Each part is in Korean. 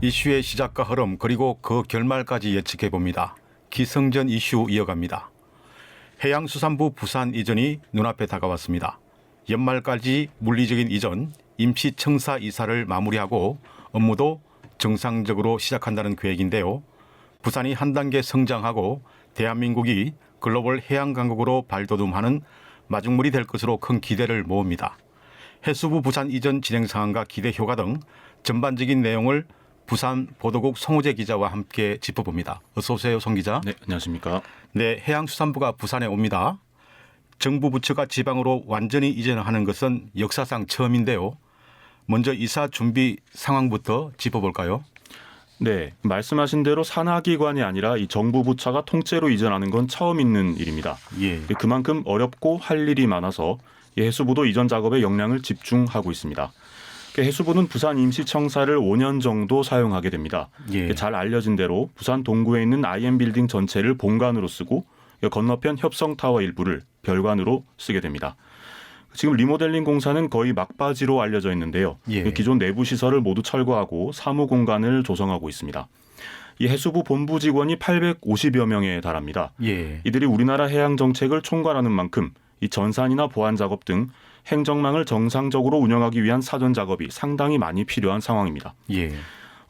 이슈의 시작과 흐름 그리고 그 결말까지 예측해 봅니다. 기승전 이슈 이어갑니다. 해양수산부 부산 이전이 눈앞에 다가왔습니다. 연말까지 물리적인 이전, 임시청사 이사를 마무리하고 업무도 정상적으로 시작한다는 계획인데요. 부산이 한 단계 성장하고 대한민국이 글로벌 해양강국으로 발돋움하는 마중물이 될 것으로 큰 기대를 모읍니다. 해수부 부산 이전 진행 상황과 기대 효과 등 전반적인 내용을 부산 보도국 송우재 기자와 함께 짚어봅니다. 어서 오세요, 송 기자. 네, 안녕하십니까. 네, 해양수산부가 부산에 옵니다. 정부 부처가 지방으로 완전히 이전하는 것은 역사상 처음인데요. 먼저 이사 준비 상황부터 짚어볼까요? 네, 말씀하신 대로 산하기관이 아니라 이 정부 부처가 통째로 이전하는 건 처음 있는 일입니다. 예. 그만큼 어렵고 할 일이 많아서 해수부도 이전 작업에 역량을 집중하고 있습니다. 해수부는 부산 임시청사를 5년 정도 사용하게 됩니다. 예. 잘 알려진 대로 부산 동구에 있는 IM빌딩 전체를 본관으로 쓰고 건너편 협성타워 일부를 별관으로 쓰게 됩니다. 지금 리모델링 공사는 거의 막바지로 알려져 있는데요. 예. 기존 내부 시설을 모두 철거하고 사무 공간을 조성하고 있습니다. 이 해수부 본부 직원이 850여 명에 달합니다. 예. 이들이 우리나라 해양 정책을 총괄하는 만큼 이 전산이나 보안 작업 등 행정망을 정상적으로 운영하기 위한 사전 작업이 상당히 많이 필요한 상황입니다. 예.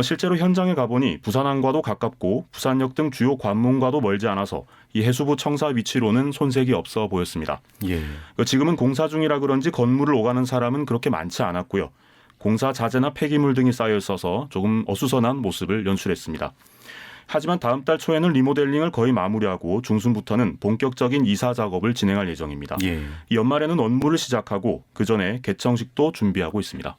실제로 현장에 가보니 부산항과도 가깝고 부산역 등 주요 관문과도 멀지 않아서 이 해수부 청사 위치로는 손색이 없어 보였습니다. 예. 지금은 공사 중이라 그런지 건물을 오가는 사람은 그렇게 많지 않았고요. 공사 자재나 폐기물 등이 쌓여 있어서 조금 어수선한 모습을 연출했습니다. 하지만 다음 달 초에는 리모델링을 거의 마무리하고 중순부터는 본격적인 이사 작업을 진행할 예정입니다. 예. 연말에는 업무를 시작하고 그 전에 개청식도 준비하고 있습니다.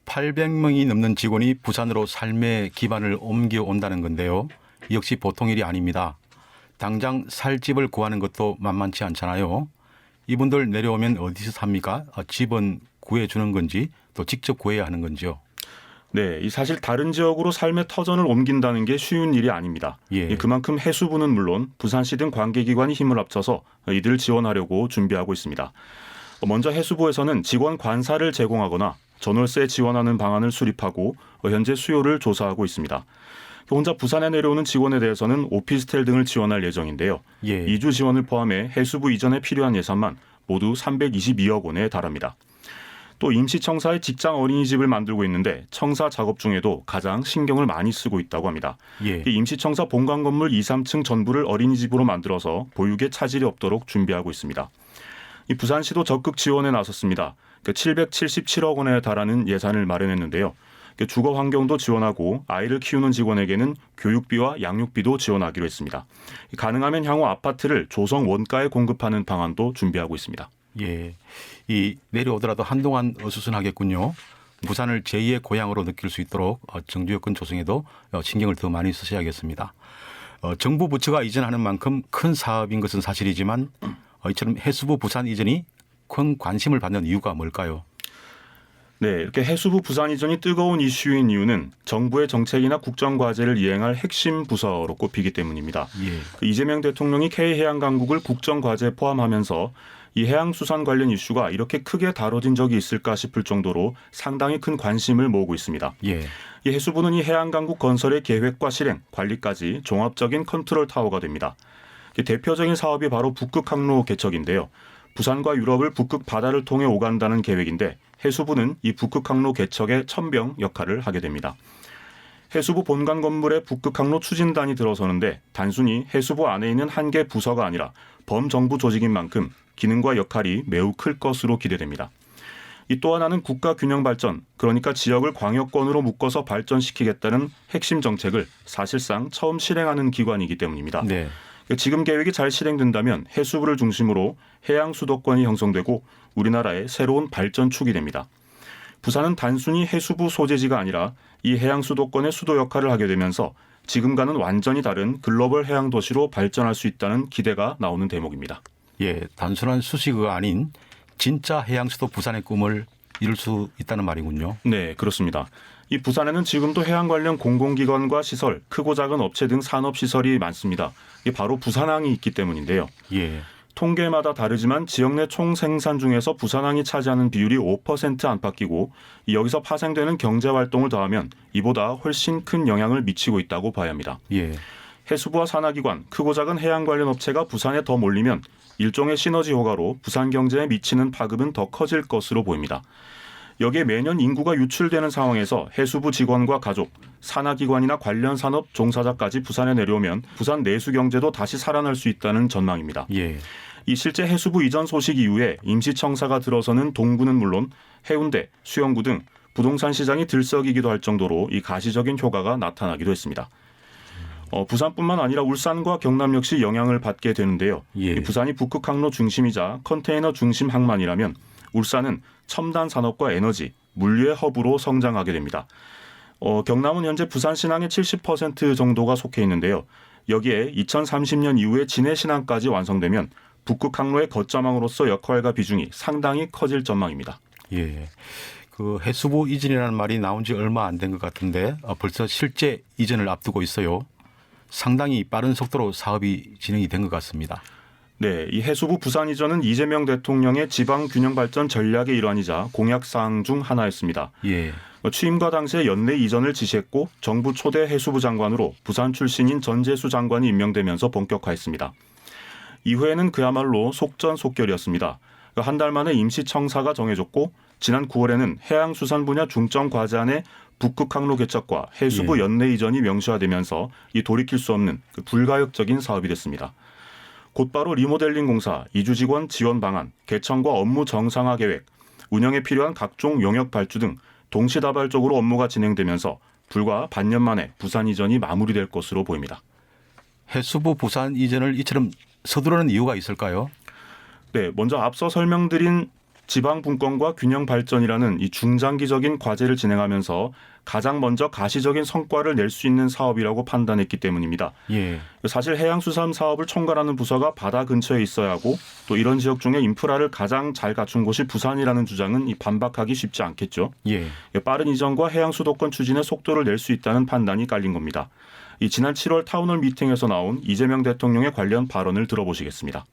800명이 넘는 직원이 부산으로 삶의 기반을 옮겨온다는 건데요. 역시 보통 일이 아닙니다. 당장 살 집을 구하는 것도 만만치 않잖아요. 이분들 내려오면 어디서 삽니까? 집은 구해주는 건지 또 직접 구해야 하는 건지요. 네, 사실 다른 지역으로 삶의 터전을 옮긴다는 게 쉬운 일이 아닙니다. 예. 그만큼 해수부는 물론 부산시 등 관계기관이 힘을 합쳐서 이들을 지원하려고 준비하고 있습니다. 먼저 해수부에서는 직원 관사를 제공하거나 전월세 지원하는 방안을 수립하고 현재 수요를 조사하고 있습니다. 혼자 부산에 내려오는 직원에 대해서는 오피스텔 등을 지원할 예정인데요. 예. 이주 지원을 포함해 해수부 이전에 필요한 예산만 모두 322억 원에 달합니다. 또 임시청사의 직장 어린이집을 만들고 있는데 청사 작업 중에도 가장 신경을 많이 쓰고 있다고 합니다. 예. 이 임시청사 본관 건물 2, 3층 전부를 어린이집으로 만들어서 보육에 차질이 없도록 준비하고 있습니다. 이 부산시도 적극 지원에 나섰습니다. 777억 원에 달하는 예산을 마련했는데요. 주거 환경도 지원하고 아이를 키우는 직원에게는 교육비와 양육비도 지원하기로 했습니다. 가능하면 향후 아파트를 조성 원가에 공급하는 방안도 준비하고 있습니다. 예. 이 내려오더라도 한동안 어수선하겠군요. 부산을 제2의 고향으로 느낄 수 있도록 정주 여건 조성에도 신경을 더 많이 쓰셔야겠습니다. 정부 부처가 이전하는 만큼 큰 사업인 것은 사실이지만 이처럼 해수부 부산 이전이 큰 관심을 받는 이유가 뭘까요? 네, 이렇게 해수부 부산 이전이 뜨거운 이슈인 이유는 정부의 정책이나 국정과제를 이행할 핵심 부서로 꼽히기 때문입니다. 예. 이재명 대통령이 K해양강국을 국정과제에 포함하면서 이 해양수산 관련 이슈가 이렇게 크게 다뤄진 적이 있을까 싶을 정도로 상당히 큰 관심을 모으고 있습니다. 예. 이 해수부는 이 해양강국 건설의 계획과 실행, 관리까지 종합적인 컨트롤 타워가 됩니다. 대표적인 사업이 바로 북극항로 개척인데요. 부산과 유럽을 북극 바다를 통해 오간다는 계획인데 해수부는 이 북극항로 개척의 첨병 역할을 하게 됩니다. 해수부 본관 건물에 북극항로 추진단이 들어서는데 단순히 해수부 안에 있는 한 개 부서가 아니라 범정부 조직인 만큼 기능과 역할이 매우 클 것으로 기대됩니다. 이 또 하나는 국가 균형 발전, 그러니까 지역을 광역권으로 묶어서 발전시키겠다는 핵심 정책을 사실상 처음 실행하는 기관이기 때문입니다. 네. 지금 계획이 잘 실행된다면 해수부를 중심으로 해양 수도권이 형성되고 우리나라의 새로운 발전축이 됩니다. 부산은 단순히 해수부 소재지가 아니라 이 해양 수도권의 수도 역할을 하게 되면서 지금과는 완전히 다른 글로벌 해양 도시로 발전할 수 있다는 기대가 나오는 대목입니다. 예, 단순한 수식어가 아닌 진짜 해양 수도 부산의 꿈을 이룰 수 있다는 말이군요. 네, 그렇습니다. 이 부산에는 지금도 해양 관련 공공기관과 시설, 크고 작은 업체 등 산업시설이 많습니다. 이게 바로 부산항이 있기 때문인데요. 예. 통계마다 다르지만 지역 내 총 생산 중에서 부산항이 차지하는 비율이 5% 안팎이고 여기서 파생되는 경제활동을 더하면 이보다 훨씬 큰 영향을 미치고 있다고 봐야 합니다. 예. 해수부와 산하기관, 크고 작은 해양 관련 업체가 부산에 더 몰리면 일종의 시너지 효과로 부산 경제에 미치는 파급은 더 커질 것으로 보입니다. 여기에 매년 인구가 유출되는 상황에서 해수부 직원과 가족, 산하기관이나 관련 산업 종사자까지 부산에 내려오면 부산 내수 경제도 다시 살아날 수 있다는 전망입니다. 예. 이 실제 해수부 이전 소식 이후에 임시청사가 들어서는 동구는 물론 해운대, 수영구 등 부동산 시장이 들썩이기도 할 정도로 이 가시적인 효과가 나타나기도 했습니다. 부산뿐만 아니라 울산과 경남 역시 영향을 받게 되는데요. 예. 이 부산이 북극 항로 중심이자 컨테이너 중심 항만이라면 울산은 첨단 산업과 에너지, 물류의 허브로 성장하게 됩니다. 경남은 현재 부산 신항의 70% 정도가 속해 있는데요. 여기에 2030년 이후에 진해 신항까지 완성되면 북극 항로의 거점항으로서 역할과 비중이 상당히 커질 전망입니다. 예. 그 해수부 이전이라는 말이 나온 지 얼마 안 된 것 같은데 벌써 실제 이전을 앞두고 있어요. 상당히 빠른 속도로 사업이 진행이 된 것 같습니다. 네, 이 해수부 부산 이전은 이재명 대통령의 지방 균형 발전 전략의 일환이자 공약 사항 중 하나였습니다. 예. 취임과 당시에 연내 이전을 지시했고 정부 초대 해수부 장관으로 부산 출신인 전재수 장관이 임명되면서 본격화했습니다. 이후에는 그야말로 속전속결이었습니다. 한 달 만에 임시청사가 정해졌고 지난 9월에는 해양수산 분야 중점 과제안에 북극 항로 개척과 해수부 예. 연내 이전이 명시화되면서 이 돌이킬 수 없는 불가역적인 사업이 됐습니다. 곧바로 리모델링 공사, 이주 직원 지원 방안, 개청과 업무 정상화 계획, 운영에 필요한 각종 용역 발주 등 동시다발적으로 업무가 진행되면서 불과 반년 만에 부산 이전이 마무리될 것으로 보입니다. 해수부 부산 이전을 이처럼 서두르는 이유가 있을까요? 네, 먼저 앞서 설명드린 지방 분권과 균형 발전이라는 이 중장기적인 과제를 진행하면서 가장 먼저 가시적인 성과를 낼 수 있는 사업이라고 판단했기 때문입니다. 예. 사실 해양수산 사업을 총괄하는 부서가 바다 근처에 있어야 하고 또 이런 지역 중에 인프라를 가장 잘 갖춘 곳이 부산이라는 주장은 반박하기 쉽지 않겠죠. 예. 빠른 이전과 해양수도권 추진에 속도를 낼 수 있다는 판단이 깔린 겁니다. 지난 7월 타운홀 미팅에서 나온 이재명 대통령의 관련 발언을 들어보시겠습니다.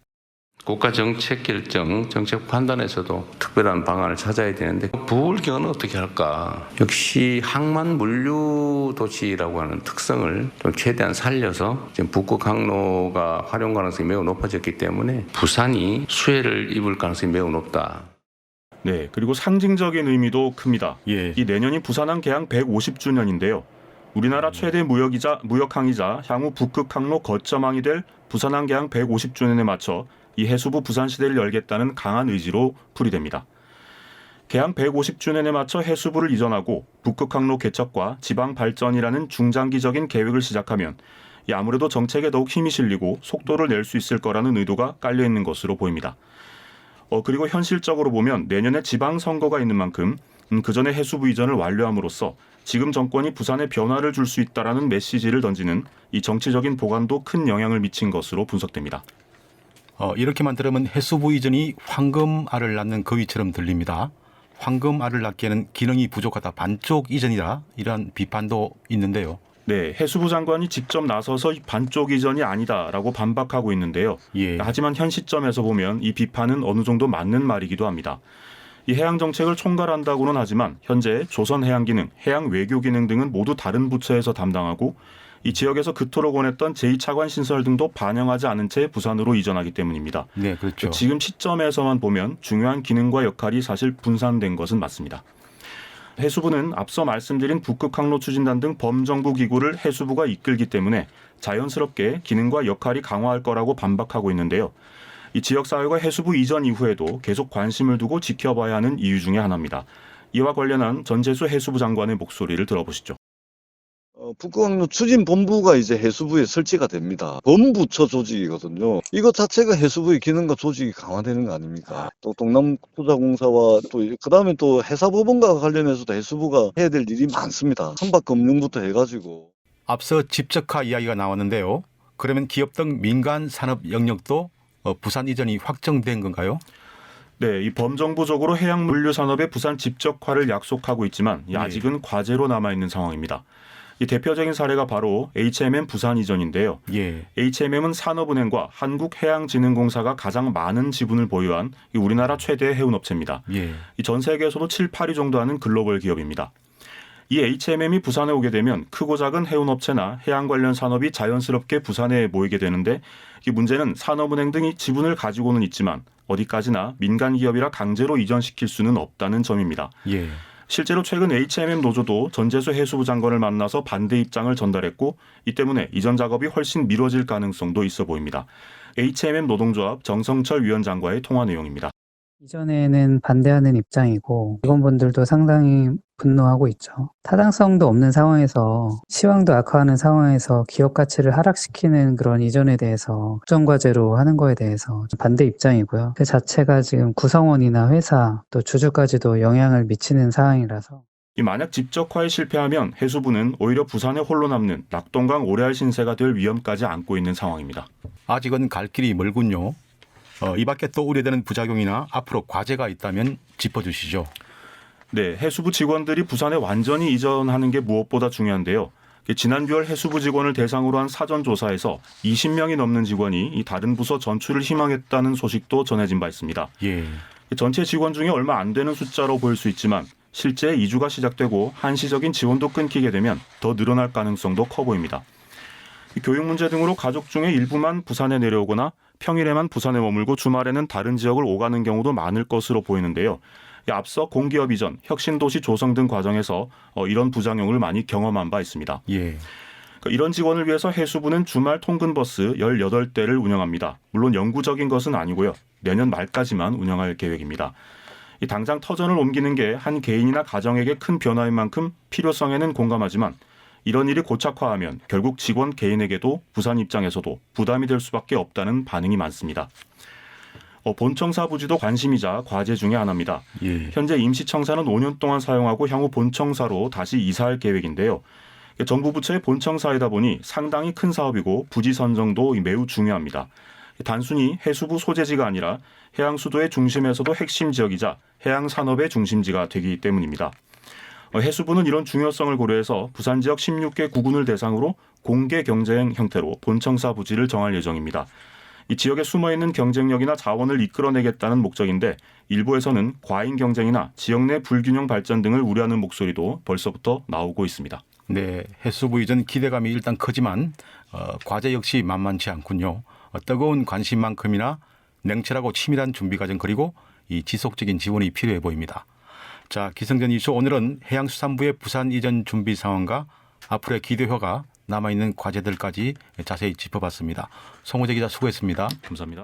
국가 정책 결정, 정책 판단에서도 특별한 방안을 찾아야 되는데 부울경은 어떻게 할까? 역시 항만 물류 도시라고 하는 특성을 좀 최대한 살려서 지금 북극 항로가 활용 가능성이 매우 높아졌기 때문에 부산이 수혜를 입을 가능성이 매우 높다. 네, 그리고 상징적인 의미도 큽니다. 예. 이 내년이 부산항 개항 150주년인데요. 우리나라 최대 무역항이자 향후 북극 항로 거점항이 될 부산항 개항 150주년에 맞춰 이 해수부 부산시대를 열겠다는 강한 의지로 풀이됩니다. 개항 150주년에 맞춰 해수부를 이전하고 북극항로 개척과 지방 발전이라는 중장기적인 계획을 시작하면 아무래도 정책에 더욱 힘이 실리고 속도를 낼 수 있을 거라는 의도가 깔려 있는 것으로 보입니다. 그리고 현실적으로 보면 내년에 지방선거가 있는 만큼 그전에 해수부 이전을 완료함으로써 지금 정권이 부산에 변화를 줄 수 있다라는 메시지를 던지는 이 정치적인 보관도 큰 영향을 미친 것으로 분석됩니다. 이렇게만 들으면 해수부 이전이 황금알을 낳는 거위처럼 들립니다. 황금알을 낳기에는 기능이 부족하다, 반쪽 이전이다, 이런 비판도 있는데요. 네, 해수부 장관이 직접 나서서 반쪽 이전이 아니다라고 반박하고 있는데요. 예. 하지만 현 시점에서 보면 이 비판은 어느 정도 맞는 말이기도 합니다. 이 해양 정책을 총괄한다고는 하지만 현재 조선해양기능, 해양외교기능 등은 모두 다른 부처에서 담당하고 이 지역에서 그토록 원했던 제2차관 신설 등도 반영하지 않은 채 부산으로 이전하기 때문입니다. 네, 그렇죠. 지금 시점에서만 보면 중요한 기능과 역할이 사실 분산된 것은 맞습니다. 해수부는 앞서 말씀드린 북극항로 추진단 등 범정부 기구를 해수부가 이끌기 때문에 자연스럽게 기능과 역할이 강화할 거라고 반박하고 있는데요. 이 지역사회가 해수부 이전 이후에도 계속 관심을 두고 지켜봐야 하는 이유 중에 하나입니다. 이와 관련한 전재수 해수부 장관의 목소리를 들어보시죠. 북극항로 추진본부가 이제 해수부에 설치가 됩니다. 본부처 조직이거든요. 이것 자체가 해수부의 기능과 조직이 강화되는 거 아닙니까? 또 동남투자공사와 또 그다음에 또 해사법원과 관련해서도 해수부가 해야 될 일이 많습니다. 선박금융부터 해가지고. 앞서 집적화 이야기가 나왔는데요. 그러면 기업 등 민간 산업 영역도 부산 이전이 확정된 건가요? 네, 이 범정부적으로 해양 물류 산업의 부산 집적화를 약속하고 있지만 아직은 과제로 남아 있는 상황입니다. 이 대표적인 사례가 바로 HMM 부산 이전인데요. 예. HMM은 산업은행과 한국해양진흥공사가 가장 많은 지분을 보유한 이 우리나라 최대 해운업체입니다. 예. 이 전 세계에서도 7, 8위 정도 하는 글로벌 기업입니다. 이 HMM이 부산에 오게 되면 크고 작은 해운업체나 해양 관련 산업이 자연스럽게 부산에 모이게 되는데 이 문제는 산업은행 등이 지분을 가지고는 있지만 어디까지나 민간 기업이라 강제로 이전시킬 수는 없다는 점입니다. 예. 실제로 최근 HMM 노조도 전재수 해수부 장관을 만나서 반대 입장을 전달했고 이 때문에 이전 작업이 훨씬 미뤄질 가능성도 있어 보입니다. HMM 노동조합 정성철 위원장과의 통화 내용입니다. 이전에는 반대하는 입장이고 직원분들도 상당히 분노하고 있죠. 타당성도 없는 상황에서 시황도 악화하는 상황에서 기업 가치를 하락시키는 그런 이전에 대해서 국정과제로 하는 거에 대해서 반대 입장이고요. 그 자체가 지금 구성원이나 회사 또 주주까지도 영향을 미치는 상황이라서 이 만약 집적화에 실패하면 해수부는 오히려 부산에 홀로 남는 낙동강 오래할 신세가 될 위험까지 안고 있는 상황입니다. 아직은 갈 길이 멀군요. 이 밖에 또 우려되는 부작용이나 앞으로 과제가 있다면 짚어주시죠. 네, 해수부 직원들이 부산에 완전히 이전하는 게 무엇보다 중요한데요. 지난 6월 해수부 직원을 대상으로 한 사전 조사에서 20명이 넘는 직원이 이 다른 부서 전출을 희망했다는 소식도 전해진 바 있습니다. 예. 전체 직원 중에 얼마 안 되는 숫자로 보일 수 있지만 실제 이주가 시작되고 한시적인 지원도 끊기게 되면 더 늘어날 가능성도 커 보입니다. 교육 문제 등으로 가족 중에 일부만 부산에 내려오거나 평일에만 부산에 머물고 주말에는 다른 지역을 오가는 경우도 많을 것으로 보이는데요. 앞서 공기업 이전, 혁신도시 조성 등 과정에서 이런 부작용을 많이 경험한 바 있습니다. 예. 이런 직원을 위해서 해수부는 주말 통근버스 18대를 운영합니다. 물론 영구적인 것은 아니고요. 내년 말까지만 운영할 계획입니다. 당장 터전을 옮기는 게 한 개인이나 가정에게 큰 변화인 만큼 필요성에는 공감하지만 이런 일이 고착화하면 결국 직원 개인에게도 부산 입장에서도 부담이 될 수밖에 없다는 반응이 많습니다. 본청사 부지도 관심이자 과제 중에 하나입니다. 예. 현재 임시청사는 5년 동안 사용하고 향후 본청사로 다시 이사할 계획인데요. 정부 부처의 본청사이다 보니 상당히 큰 사업이고 부지 선정도 매우 중요합니다. 단순히 해수부 소재지가 아니라 해양 수도의 중심에서도 핵심 지역이자 해양 산업의 중심지가 되기 때문입니다. 해수부는 이런 중요성을 고려해서 부산 지역 16개 구군을 대상으로 공개 경쟁 형태로 본청사 부지를 정할 예정입니다. 이 지역에 숨어있는 경쟁력이나 자원을 이끌어내겠다는 목적인데 일부에서는 과잉 경쟁이나 지역 내 불균형 발전 등을 우려하는 목소리도 벌써부터 나오고 있습니다. 네, 해수부 이전 기대감이 일단 크지만 과제 역시 만만치 않군요. 뜨거운 관심만큼이나 냉철하고 치밀한 준비 과정 그리고 이 지속적인 지원이 필요해 보입니다. 자, 기승전 이슈 오늘은 해양수산부의 부산 이전 준비 상황과 앞으로의 기대효가 남아있는 과제들까지 자세히 짚어봤습니다. 송호재 기자 수고했습니다. 감사합니다.